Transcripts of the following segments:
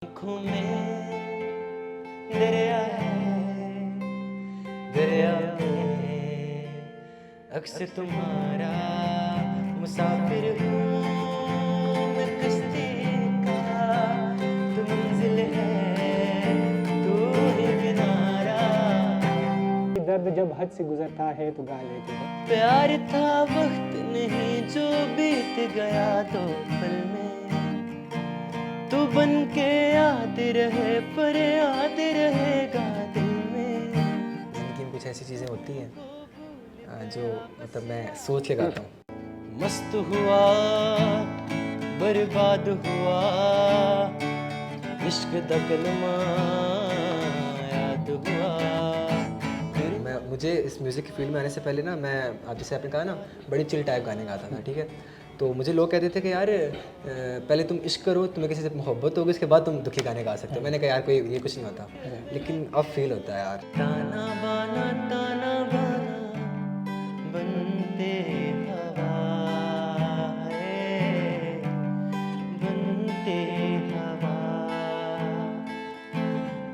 आँखों में दरिया है, दरिया में अक्स तुम्हारा मुसाफिर हूँ मैं कश्ती का, तू मंजिल है तू ही किनारा। दर्द जब हद से गुजरता है तो गा लेते हैं। प्यार था वक्त नहीं जो बीत गया दो पल में, तू बन के याद रहे पर याद रहेगा दिल में। ज़िंदगी में कुछ ऐसी चीज़ें होती हैं जो मतलब मैं सोच के गाता हूँ। मस्त हुआ बर्बाद हुआ इश्क दा कलमा याद हुआ। मुझे इस म्यूज़िक की फील्ड में आने से पहले ना मैं आप जैसे आपने कहा ना बड़ी चिल टाइप गाने गाता था, ठीक है। तो मुझे लोग कहते थे कि यार पहले तुम इश्क करो, तुम्हें किसी से मोहब्बत होगी, उसके बाद तुम दुखी गाने गा सकते हो। मैंने कहा यार कोई ये कुछ नहीं होता, लेकिन अब फील होता है यार। ताना बाना बनते हवा है, बनते हवा।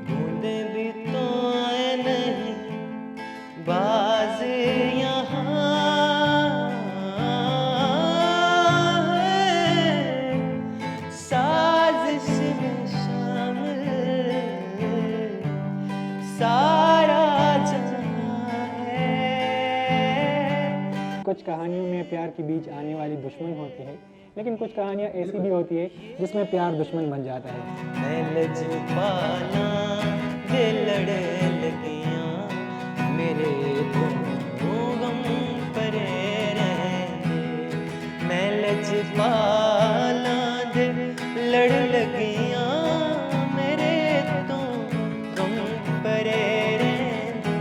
बूंदे भी तो आए नहीं बाज यहाँ है, साजिश में शामिल सारा जहां है। कुछ कहानियों में प्यार के बीच आने वाली दुश्मन होती है, लेकिन कुछ कहानियाँ ऐसी भी होती है जिसमें प्यार दुश्मन बन जाता है। मैं लजपाना दे लड़े लगियां मेरे दोनों गम परे रहेंगे। मैं लजपाना दे लड़ लगियां मेरे तो गम परे रहेंगे।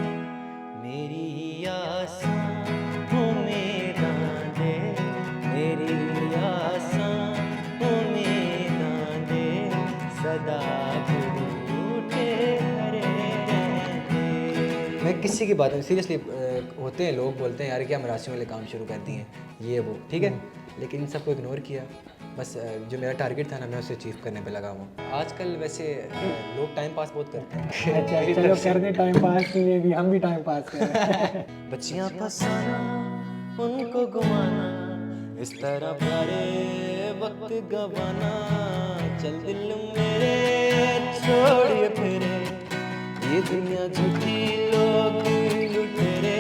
मेरी आसां उम्मीदां दे, मेरी आसां उम्मीदां दे सदा झूठे हरे रहते। मैं किसी की बात नहीं, सीरियसली होते हैं लोग बोलते हैं यार क्या मरासियों वाले काम शुरू कर दिए हैं ये वो, ठीक है, लेकिन इन सबको इग्नोर किया। बस जो मेरा टारगेट था ना मैं उसे अचीव करने पे लगा हूँ। आजकल वैसे लोग टाइम पास बहुत करते हैं। अच्छा चलो करने टाइम पास की में भी हम भी टाइम पास कर रहे हैं। बच्चियां फसाना उनको घुमाना इस तरह प्यारे वक्त गवाना। चल दिल मेरे छोड़िए फिरे ये दुनिया झूठी लोग लुटेरे।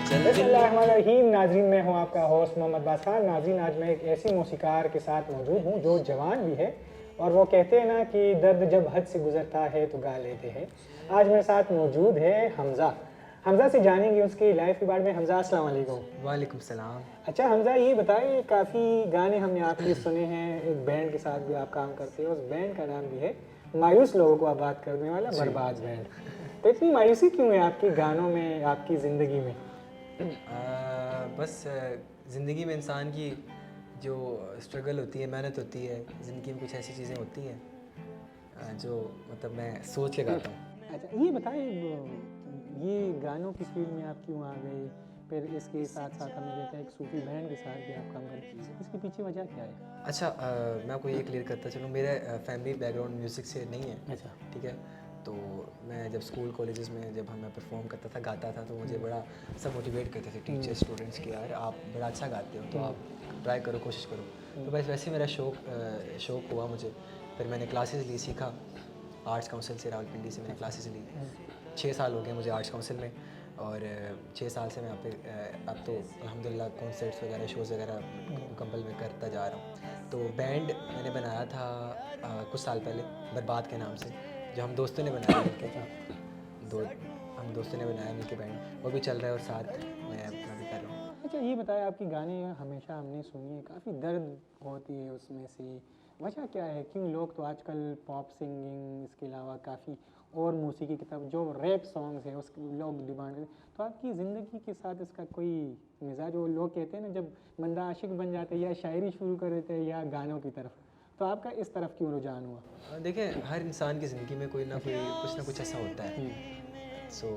चल दिल बिस्मिल्लाहिर्रहमानिर्रहीम। नाज़रीन, मैं हूँ आपका होस्ट मोहम्मद बादशाह। नाज़रीन, आज मैं एक ऐसी मौसीकार के साथ मौजूद हूँ जो जवान भी है, और वो कहते हैं ना कि दर्द जब हद से गुजरता है तो गा लेते हैं। आज मेरे साथ मौजूद है हमज़ा। हमज़ा से जानेंगे उसकी लाइफ के बारे में। हमज़ा, अस्सलाम वालेकुम। वालेकुम सलाम। अच्छा हमज़ा, ये बताइए, काफ़ी गाने हमने आपके सुने हैं, एक बैंड के साथ भी आप काम करते हो, उस बैंड का नाम भी है मायूस लोगों को आबाद करने वाला बर्बाद बैंड। तो इतनी मायूसी क्यों है आपके गानों में, आपकी ज़िंदगी में? बस ज़िंदगी में इंसान की जो स्ट्रगल होती है, मेहनत होती है, ज़िंदगी में कुछ ऐसी चीज़ें होती हैं जो मतलब मैं सोच के गाता हूँ। अच्छा ये बताइए, ये गानों की फील्ड में आप क्यों आ गए? फिर इसके साथ साथ हमने देखा एक सूफी बैंड के साथ भी आप काम करते हैं, इसके पीछे वजह क्या है? अच्छा मैं आपको ये क्लियर करता चलूँ, मेरा फैमिली बैकग्राउंड म्यूज़िक से नहीं है। अच्छा। ठीक है, तो मैं जब स्कूल कॉलेजेस में जब मैं परफॉर्म करता था, गाता था, तो मुझे बड़ा सब मोटिवेट करते थे टीचर्स स्टूडेंट्स कि यार आप बड़ा अच्छा गाते हो, तो आप ट्राई करो, कोशिश करो। तो बस वैसे ही मेरा शौक़ हुआ मुझे। फिर मैंने क्लासेस ली, सीखा आर्ट्स काउंसिल से, रावलपिंडी से मैंने क्लासेस ली। 6 साल हो गए मुझे आर्ट्स काउंसिल में, और 6 साल से मैं यहाँ पे अब तो अल्हम्दुलिल्लाह कॉन्सर्ट्स वगैरह, शोज़ वगैरह मुकम्मल में करता जा रहा हूँ। तो बैंड मैंने बनाया था कुछ साल पहले बर्बाद के नाम से, जो हम दोस्तों ने बनाया मिलके। हम दोस्तों ने बनाया मिलके बैंड, वो भी चल रहा है और साथ मैं अपना भी कर रहा हूँ। अच्छा ये बताएं, आपकी गाने हमेशा हमने सुनी है, काफ़ी दर्द होती है उसमें से, वजह क्या है? क्यों लोग तो आजकल पॉप सिंगिंग, इसके अलावा काफ़ी और मौसीकी की तरफ जो रैप सॉन्ग्स हैं उसकी लोग डिमांड करते हैं, तो आपकी ज़िंदगी के साथ इसका कोई मिजाज? वो लोग कहते हैं ना जब बंदा आशिक बन जाता है या शायरी शुरू कर देता है या गानों की तरफ, तो आपका इस तरफ क्यों रुझान हुआ? देखिए हर इंसान की ज़िंदगी में कोई ना कुछ ऐसा होता है। सो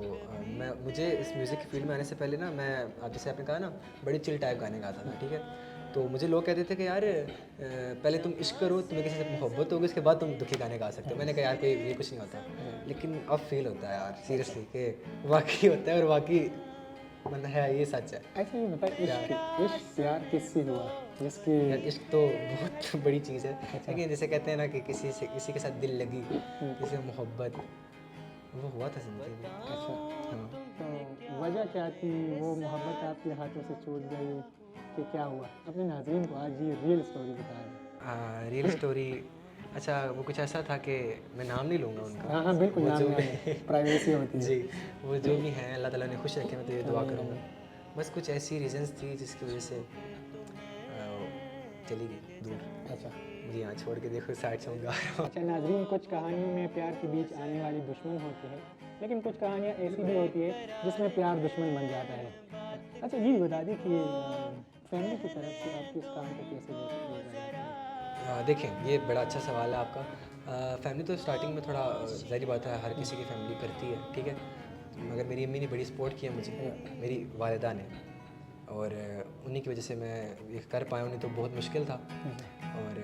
मुझे इस म्यूज़िक की फील्ड में आने से पहले ना मैं आप जैसे आपने कहा ना बड़ी चिल टाइप गाने गाता था, ठीक है। तो तो मुझे लोग कहते थे कि यार पहले तुम इश्क करो, तुम्हें किसी से मोहब्बत होगी, उसके बाद तुम दुखी गाने गा सकते हो। मैंने कहा यार कोई ये कुछ नहीं होता, लेकिन अब फील होता है यार सीरियसली कि वाकई होता है और वाकई मतलब है, ये सच है। ऐसे ही बताए, इश्क प्यार किससे हुआ जिसकी यार इश्क तो बहुत बड़ी चीज़ है, लेकिन जैसे कहते हैं ना कि किसी के साथ दिल लगी, किसी से मोहब्बत, वो हुआ था ज़िंदगी में। अच्छा, हाँ, तो वजह क्या थी, वो मोहब्बत आपके हाथों से छूट गई कि क्या हुआ? अपने नाज़रीन को आज ये रियल स्टोरी बता दें। रियल स्टोरी, अच्छा वो कुछ ऐसा था कि मैं नाम नहीं लूँगा उनका। हाँ हाँ बिल्कुल, वो नाम जो नहीं, प्राइवेसी होती है। जी, वो जो भी हैं अल्लाह ताला ने खुश रखे, मैं तो ये दुआ करूँगा। बस कुछ ऐसी रीजंस थी जिसकी वजह से चली गई दूर। अच्छा मुझे यहाँ छोड़ के देखो, साइड सॉन्ग गा रहा हूँ। अच्छा नाज़रीन, कुछ कहानियों में प्यार के बीच आने वाली दुश्मन होती है, लेकिन कुछ कहानियाँ ऐसी भी होती है जिसमें प्यार दुश्मन बन जाता है। अच्छा ये बता दी कि फैमिली की तरफ से आपकी इस काम को कैसे देखा जाता है? देखें, ये बड़ा अच्छा सवाल है आपका। फैमिली तो स्टार्टिंग में थोड़ा ज़ाहिर बात है, हर किसी की फैमिली करती है, ठीक है, मगर मेरी अम्मी ने बड़ी सपोर्ट किया मुझे, मेरी वालिदा ने, और उन्हीं की वजह से मैं ये कर पाया, नहीं तो बहुत मुश्किल था। और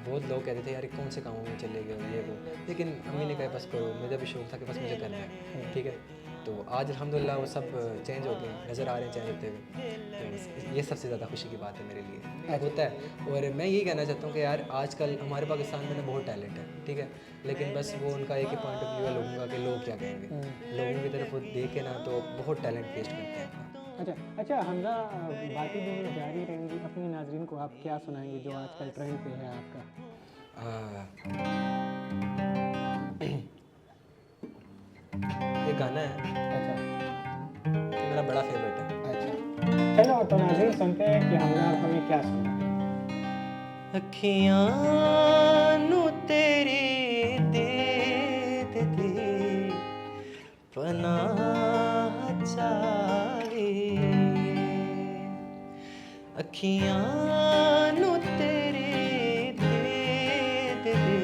बहुत लोग कहते थे यार कौन से कामों में चले गए ये वो, लेकिन अम्मी ने कहा बस करो, मुझे भी शौक था कि बस मुझे करना है, ठीक है। तो आज अल्हम्दुलिल्लाह वो सब चेंज हो गए, नज़र आ रहे हैं चेंज होते हुए, तो ये सबसे ज़्यादा खुशी की बात है मेरे लिए, होता है। और मैं यही कहना चाहता हूँ कि यार आजकल हमारे पाकिस्तान में ना बहुत टैलेंट है, ठीक है, लेकिन बस वो उनका एक ही पॉइंट ऑफ व्यू है लोगों का कि लोग क्या कहेंगे। लोगों की तरफ वो देखे ना तो बहुत टैलेंट वेस्ट करते हैं अपना। अच्छा हमजा, बाकी दिन जारी रहेंगी, अपने नाज़रीन को आप क्या सुनाएंगे जो आजकल ट्रेंड पे है आपका? ये गाना है, अच्छा ये मेरा बड़ा फेवरेट है। अच्छा चलो तो नाज़रीन सुनते हैं कि हमजा हमें क्या सुना। अखियां नू तेरी दीद दी पनाह चाहिए, अखियां नू तेरी दीद दी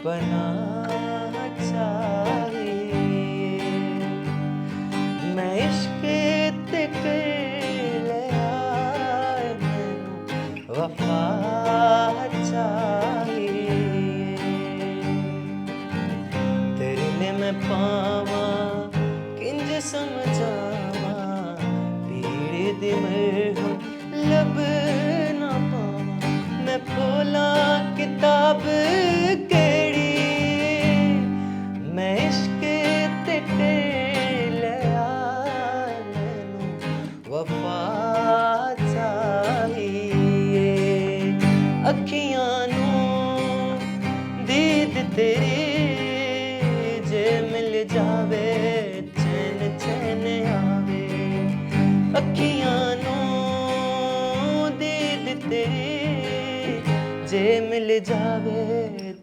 पनाह चाहिए, मैं इश्क ते कर लिया मैनू वफा चाहिए, तेरे ने मैं पावा किंज समझावा, पीड़ दे मरहम लब ना पावा, मैं खोला किताब केड़ी, मैं इश्क ते कर लिया मैनू वफा चाहिए, अखियां नू दीद तेरी जे मिल जावे चैन चैन आवे, अखियां नू दीद तेरी जे मिल जावे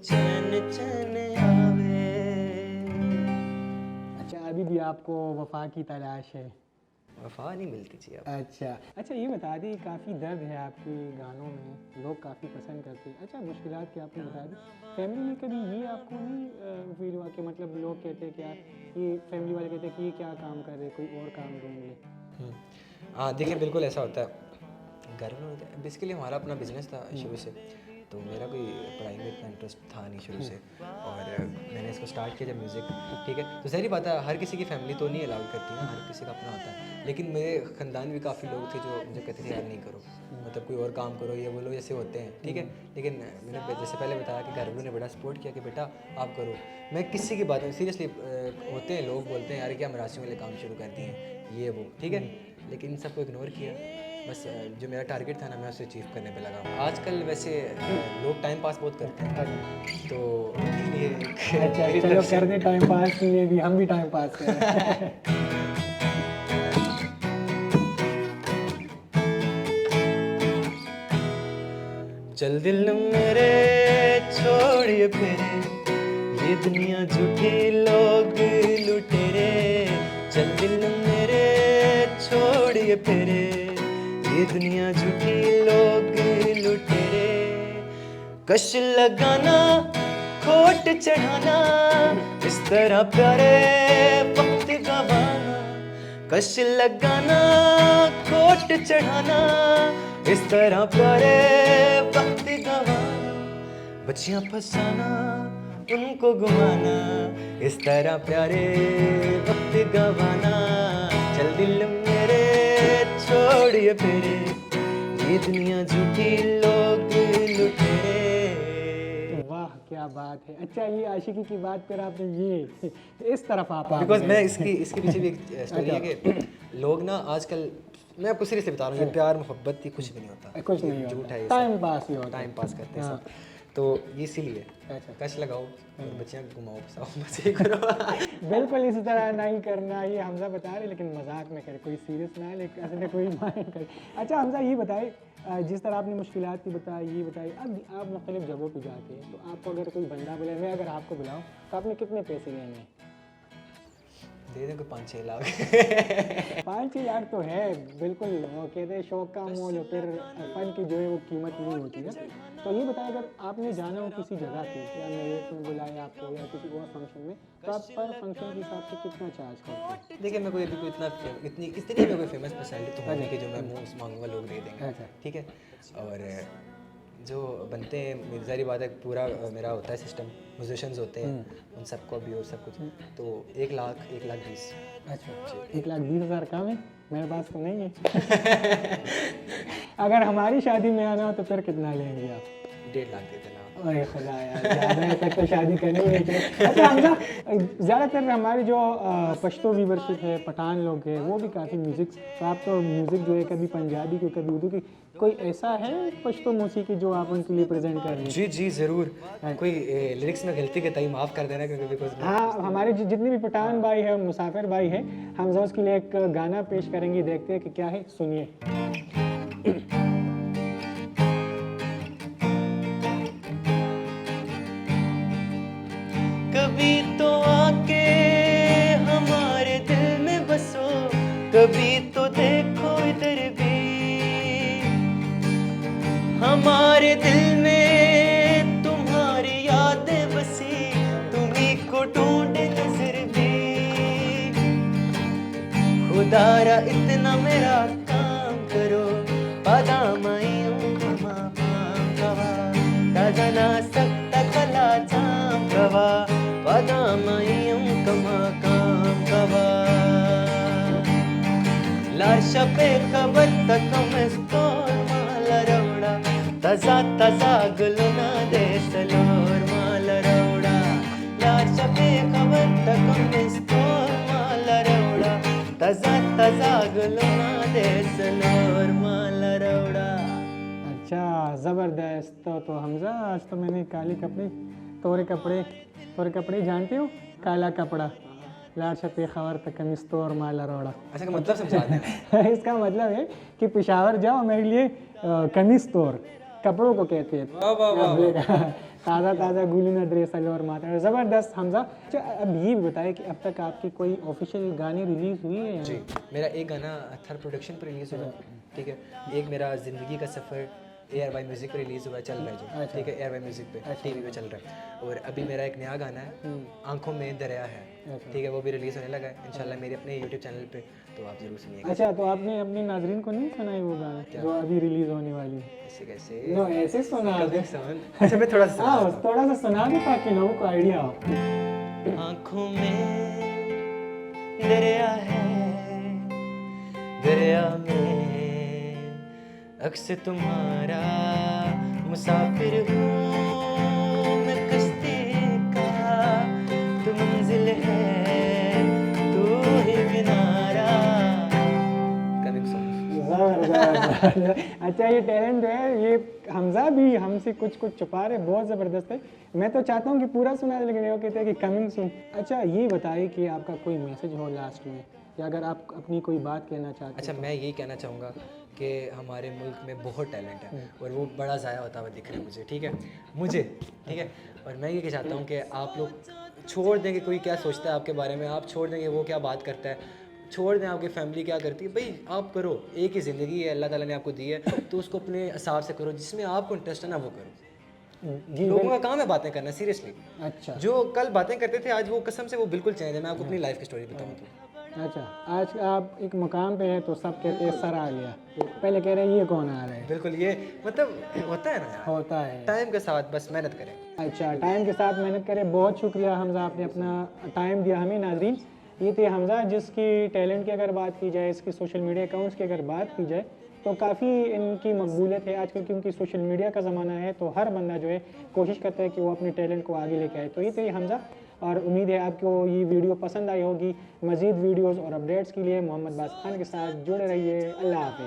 चैन चैन आवे। अच्छा अभी भी आपको वफा की तलाश है? वफा नहीं मिलती थी अब। अच्छा ये बता दी, काफ़ी दर्द है आपके गानों में, लोग काफ़ी पसंद करते हैं। अच्छा मुश्किलात की आपने बता दी, फैमिली में कभी ये आपको नहीं फील हुआ कि मतलब लोग कहते हैं कि यार ये फैमिली वाले कहते हैं कि ये क्या काम कर रहे, कोई और काम ढूंढ ले? हाँ देखिए, बिल्कुल ऐसा होता है, घर में होता है। बेसिकली हमारा अपना बिजनेस था शुरू से, तो मेरा कोई पढ़ाई में इतना इंटरेस्ट था नहीं शुरू से, और मैंने इसको स्टार्ट किया जब म्यूज़िक, ठीक है। तो ज़ाहिर बात है हर किसी की फैमिली तो नहीं अलाउ करती ना, हर किसी का अपना होता है, लेकिन मेरे ख़ानदान भी काफ़ी लोग थे जो मुझे कहते थे यार नहीं करो, मतलब कोई और काम करो, ये वो लोग जैसे होते हैं, ठीक है। लेकिन मैंने जैसे पहले बताया कि घर वालों ने बड़ा सपोर्ट किया कि बेटा आप करो। मैं किसी की बात नहीं, सीरियसली होते हैं लोग बोलते हैं यार क्या मरासियों वाले काम शुरू कर दिए ये वो, ठीक है, लेकिन इन सबको इग्नोर किया। बस जो मेरा टारगेट था ना, मैं उसे अचीव करने पे लगा। आजकल वैसे लोग टाइम पास बहुत करते हैं, तो ये अच्छा चलो करने टाइम पास में भी हम भी टाइम पास करें। चल दिल मेरे छोड़िए फिरे, ये दुनिया झूठी लोग लुटेरे, चल दिल मेरे छोड़िए फिरे, ये दुनिया झूठी लोग लुटेरे, कश लगाना खोट चढ़ाना, इस तरह प्यारे वक्त गवाना, कश लगाना खोट चढ़ाना, इस तरह प्यारे वक्त गवाना, बच्चियां फसाना उनको घुमाना, इस तरह प्यारे वक्त गवाना, चल दिल मेरे छोड़िए फिरे, ये दुनिया झूठी लोग लुटेरे। वाह क्या बात है। अच्छा ये आशिकी की बात कर आपने, ये इस तरफ आप आ बिकॉज गए। मैं इसके पीछे भी एक स्टोरी है कि लोग ना आजकल, मैं आपको सीरियसली बता रहा हूँ, ये प्यार मोहब्बत ही कुछ भी नहीं होता, कुछ नहीं झूठ होता, है ये टाइम सब। पास ही होता है। टाइम पास करते हैं हाँ। सब, तो ये इसीलिए अच्छा। कश लगाओ और बच्चियाँ घुमाओ फसाओ, बस ये करो। बिल्कुल इसी तरह नहीं करना, ये हमजा बता रहे, लेकिन मजाक में करे, कोई सीरियस ना है, लेकिन असली कोई माइंड करे। अच्छा हमजा ये बताए, जिस तरह आपने मुश्किलात की बताई, ये बताई, अब आप मुख्तलिफ जगहों पे जाते हैं, तो आपको अगर कोई बंदा बुलाए, मैं अगर आपको बुलाऊँ तो आपने कितने पैसे लेने? दे दें कोई 5-6 लाख। 5-6 लाख तो है, बिल्कुल वो कहते हैं शौक का मोल, फिर फन की जो है वो कीमत नहीं होती है। तो ये बताएं, अगर आपने जाना हो किसी जगह पे, या मेरे में बुलाया आपको या किसी और फंक्शन में, तो आप पर फंक्शन के हिसाब से कितना चार्ज करते हैं? देखिए मैं कोई अभी कोई इतनी मैं कोई फेमस पर्सनैलिटी तो होने की जो मैं मुँह मांगूंगा लोग दे देंगे, अच्छा। ठीक है। और जो बनते हैं, मेरी सारी बात है, पूरा मेरा होता है सिस्टम, म्यूजिशियंस होते हैं उन सबको भी और सब कुछ, तो 1 लाख 1,20,000। अच्छा 1,20,000 कम है, मेरे पास तो नहीं है। अगर हमारी शादी में आना हो तो फिर कितना लेंगे आप? 1.5 लाख दे देना। अरे खुदा यार, ज़्यादा तक तो शादी करनी नहीं चाहिए। अच्छा हमजा, ज़्यादातर हमारे जो पश्तो व्यूवरशिप है, पठान लोग हैं, वो भी काफ़ी म्यूज़िक, तो आप तो म्यूज़िक जो है कभी पंजाबी की कभी उर्दू की, कोई ऐसा है पश्तो मौसीकी जो आप उनके लिए प्रेजेंट कर रहे हैं? जी जी ज़रूर। कोई लिरिक्स में गलती के तई माफ़ कर देना, क्योंकि बिकॉज हाँ, हमारे जितने भी पठान भाई है, मुसाफिर भाई है, हम उसके लिए एक गाना पेश करेंगे, देखते हैं कि क्या है, सुनिए। कभी तो आके हमारे दिल में बसो, कभी तो देखो इधर भी, हमारे दिल में तुम्हारी यादें बसी, तुम्हीं को ढूंढे नजर भी, खुदारा इतना मेरा काम करो, पदामायूं कवा, ताजना सकता कला जाम कवा, पदामायूं कमा काम कवा, लार्शा पे खबर तक मस्तोर माला रवड़ा, तजा तजा गुलना दे सलोर माला रवड़ा, लार्शा पे खबर तक मस्तोर माला रवड़ा, तजा तजा गुलना दे सलोर माला रवड़ा। अच्छा ज़बरदस्त। तो हमजा, आज तो मैंने काले कपड़े, तोरे कपड़े जानते हो, काला कपड़ा, लाल छपे खबर तक कमिस्तोर माला रोड़ा। अच्छा का मतलब समझा दें। इसका मतलब है कि पेशावर जाओ, मेरे लिए कमीज तोर, कपड़ों को कहते हैं। ताज़ा ताज़ा गुलिना ड्रेस और माता, ज़बरदस्त हमजा। अच्छा अब ये भी बताए कि अब तक आपकी कोई ऑफिशियल गाने रिलीज़ हुई है? जी मेरा एक गाना अथर प्रोडक्शन पर रिलीज़ हुआ, ठीक है। एक मेरा ज़िंदगी का सफ़र ARY म्यूज़िक पे रिलीज़ हुआ, चल रहा है जो, ठीक है, ARY म्यूज़िक पे TV पे चल रहा है। और अभी मेरा एक नया गाना है, आंखों में दरिया है, ठीक है, वो भी रिलीज़ होने लगा है इंशाल्लाह मेरे अपने YouTube चैनल पे, तो आप ज़रूर सुनिएगा। अच्छा तो आपने अपने नाजरीन को नहीं सुनाई वो गाना जो अभी रिलीज़ होने वाली है? ऐसे कैसे नो ऐसे सुना दे। अच्छा मैं थोड़ा सा हाँ थोड़ा सा सुना दे ताकि लोगों को आइडिया हो। आंखों में दरिया है, दरिया में अक्स तुम्हारा, मुसाफिर हूँ मैं कश्ती का, तू मंजिल है तू ही किनारा। अच्छा ये टैलेंट जो है, ये हमजा भी हमसे कुछ कुछ छुपा रहे, बहुत ज़बरदस्त है। मैं तो चाहता हूँ कि पूरा सुना दे, लेकिन वो कहते हैं कि कमिंग सून। अच्छा ये बताइए कि आपका कोई मैसेज हो लास्ट में, या अगर आप अपनी कोई बात कहना चाहते हैं? अच्छा मैं यही कहना चाहूँगा कि हमारे मुल्क में बहुत टैलेंट है और वो बड़ा ज़ाया होता हुआ दिख रहा है मुझे, ठीक है, ठीक है। और मैं ये चाहता हूँ कि आप लोग छोड़ दें कि कोई क्या सोचता है आपके बारे में, आप छोड़ देंगे वो क्या बात करता है, छोड़ दें आपकी फैमिली क्या करती है, भाई आप करो, एक ही ज़िंदगी है अल्लाह ताला ने आपको दी है, तो उसको अपने हिसाब से करो, जिसमें आपको इंटरेस्ट है ना वो करो। लोगों का काम है बातें करना, सीरियसली। अच्छा जो कल बातें करते थे आज वो कसम से वो बिल्कुल चेंज है। मैं आपको अपनी लाइफ की स्टोरी बताऊँ तो अच्छा, आज आप एक मुकाम पे हैं तो सब कहते हैं सर आ गया, पहले कह रहे हैं ये कौन आ रहा है। बिल्कुल, ये मतलब होता है ना यार, होता है। टाइम के साथ बस मेहनत करें। अच्छा, टाइम के साथ मेहनत करें। बहुत शुक्रिया हमज़ा, आपने अपना टाइम दिया हमें। नाज़रीन, ये थे हमज़ा, जिसकी टैलेंट की अगर बात की जाए, इसकी सोशल मीडिया अकाउंट्स की अगर बात की जाए तो काफ़ी इनकी मकबूलियत है आजकल, क्योंकि सोशल मीडिया का ज़माना है तो हर बंदा जो है कोशिश करता है कि वो अपने टैलेंट को आगे लेके आए। तो ये थे हमज़ा, और उम्मीद है आपको ये वीडियो पसंद आई होगी। मज़ीद वीडियोज़ और अपडेट्स के लिए मोहम्मद बास खान के साथ जुड़े रहिए। अल्लाह हाफ़िज़।